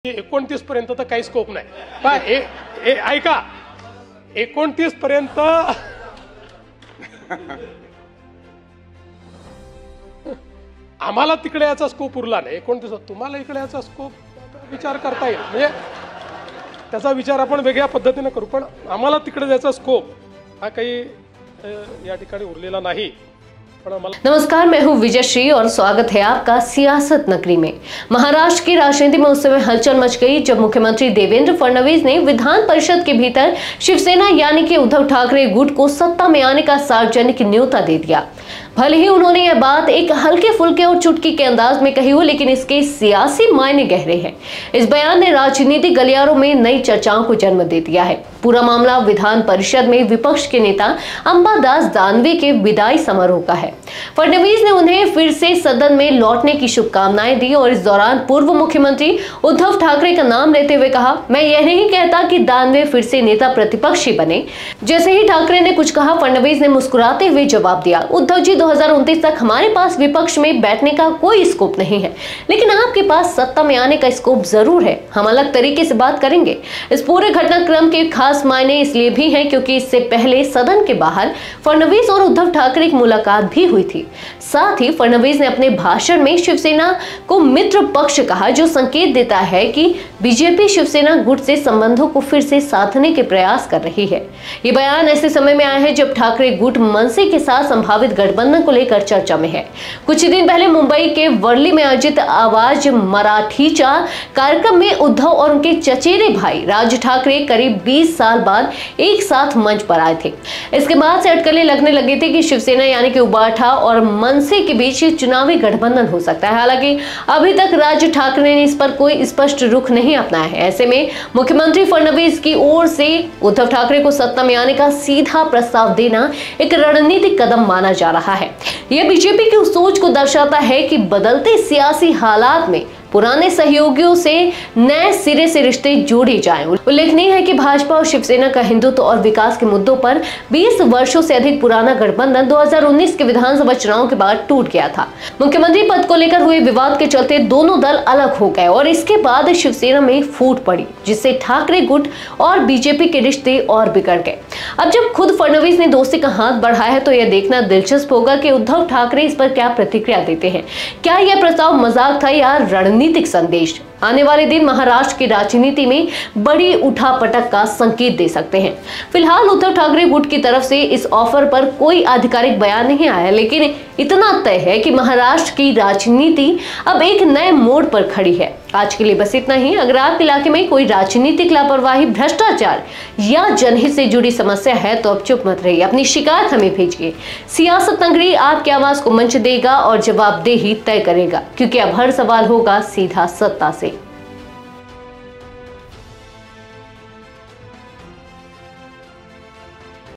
29 पर्यंत तर काही स्कोप नाही। ऐका 29 पर्यंत आम्हाला तिकडे याचा स्कोप उरला नाही। 29 तुम्हाला इकडे याचा स्कोप विचार करता येईल, म्हणजे त्याचा विचार आपण वेगळ्या पद्धतीने करू, पण आम्हाला तिकडे याचा स्कोप हा काही या ठिकाणी उरलेला नाही। नमस्कार, मैं हूं विजयश्री और स्वागत है आपका सियासत नगरी में। महाराष्ट्र की राजनीति में उस समय हलचल मच गई जब मुख्यमंत्री देवेंद्र फडणवीस ने विधान परिषद के भीतर शिवसेना यानी कि उद्धव ठाकरे गुट को सत्ता में आने का सार्वजनिक न्योता दे दिया। भले ही उन्होंने यह बात एक हल्के फुल्के और चुटकी के अंदाज में कही हो, लेकिन इसके सियासी मायने गहरे हैं। इस बयान ने राजनीतिक गलियारों में नई चर्चाओं को जन्म दे दिया है। पूरा मामला विधान परिषद में विपक्ष के नेता अंबादास दानवे के विदाई समारोह का है। फडणवीस ने उन्हें फिर से सदन में लौटने की शुभकामनाएं दी और इस दौरान पूर्व मुख्यमंत्री उद्धव ठाकरे का नाम लेते हुए कहा, मैं यह नहीं कहता कि दानवे फिर से नेता प्रतिपक्षी बने। जैसे ही ठाकरे ने कुछ कहा, फडणवीस ने मुस्कुराते हुए जवाब दिया, उद्धव जी 2029 तक हमारे पास विपक्ष में बैठने का कोई स्कोप नहीं है, लेकिन आपके पास सत्ता में आने का स्कोप जरूर है। हम अलग तरीके से बात करेंगे। इस पूरे घटनाक्रम के खास मायने इसलिए भी हैं क्योंकि इससे पहले सदन के बाहर फडणवीस और उद्धव ठाकरे की मुलाकात भी हुई थी। साथ ही फडणवीस ने अपने भाषण में शिवसेना को मित्र पक्ष कहा, जो संकेत देता है कि बीजेपी शिवसेना गुट से संबंधों को फिर से साधने के प्रयास कर रही है। ये बयान ऐसे समय में आया है जब ठाकरे गुट मनसे के साथ संभावित गठबंधन को लेकर चर्चा में है। कुछ दिन पहले मुंबई के वर्ली में आयोजित आवाज मराठीचा कार्यक्रम में उद्धव और उनके चचेरे भाई राज ठाकरे करीब 20 साल बाद एक साथ मंच पर आए थे। इसके बाद से अटकलें लगने लगे थे कि शिवसेना यानी कि उबाठा और मनसे के बीच चुनावी गठबंधन हो सकता है। हालांकि अभी तक राज ठाकरे ने इस पर कोई स्पष्ट रुख नहीं अपनाया है। ऐसे में मुख्यमंत्री फडणवीस की ओर से उद्धव ठाकरे को सत्ता में आने का सीधा प्रस्ताव देना एक रणनीतिक कदम माना जा रहा है। यह बीजेपी की उस सोच को दर्शाता है कि बदलते सियासी हालात में पुराने सहयोगियों से नए सिरे से रिश्ते जोड़े जाएं। उल्लेखनीय है कि भाजपा और शिवसेना का हिंदुत्व और विकास के मुद्दों पर 20 वर्षों से अधिक पुराना गठबंधन 2019 के विधानसभा चुनाव के बाद टूट गया था। मुख्यमंत्री पद को लेकर हुए विवाद के चलते दोनों दल अलग हो गए और इसके बाद शिवसेना में फूट पड़ी, जिससे ठाकरे गुट और बीजेपी के रिश्ते और बिगड़ गए। अब जब खुद फडणवीस ने दोस्ती का हाथ बढ़ाया है तो यह देखना दिलचस्प होगा कि उद्धव ठाकरे इस पर क्या प्रतिक्रिया देते हैं। क्या यह प्रस्ताव मजाक था या रणनीतिक संदेश? आने वाले दिन महाराष्ट्र की राजनीति में बड़ी उठापटक का संकेत दे सकते हैं। फिलहाल उद्धव ठाकरे गुट की तरफ से इस ऑफर पर कोई आधिकारिक बयान नहीं आया, लेकिन इतना तय है कि महाराष्ट्र की राजनीति अब एक नए मोड़ पर खड़ी है। आज के लिए बस इतना ही। अगर आपके इलाके में कोई राजनीतिक लापरवाही, भ्रष्टाचार या जनहित से जुड़ी समस्या है तो अब चुप मत रहिए, अपनी शिकायत हमें भेजिए। सियासत नगरी आपकी आवाज को मंच देगा और जवाबदेही तय करेगा, क्योंकि अब हर सवाल होगा सीधा सत्ता से।